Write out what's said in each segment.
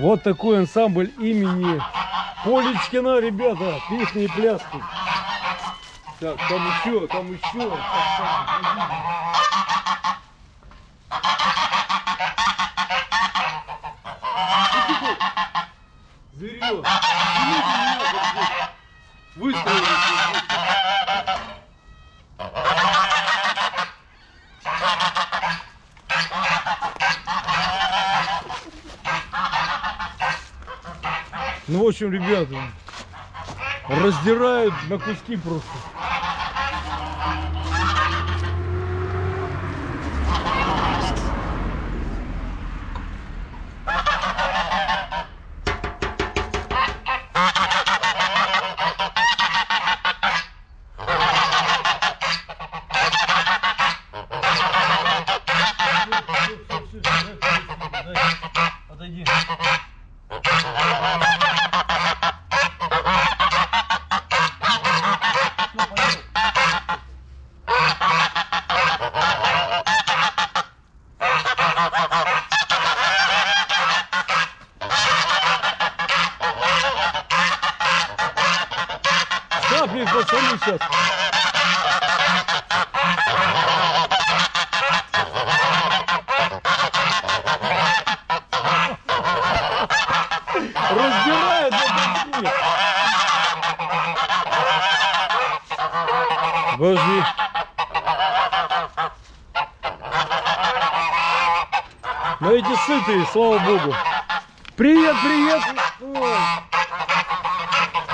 Вот такой ансамбль имени Полечкина, ребята, песни и пляски. Так, там еще, там еще. Зверё. Выстрелили. Ну, в общем, ребята, раздирают на куски просто. Отойди. Капли пацаны сейчас. Раздирают на куски. Подожди. Но эти сытые, слава богу. Привет, привет. Ой.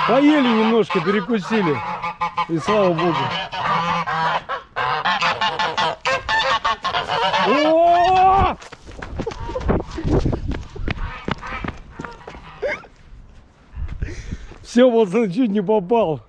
Поели немножко, перекусили. И слава богу. О! Все, пацаны, чуть не попал.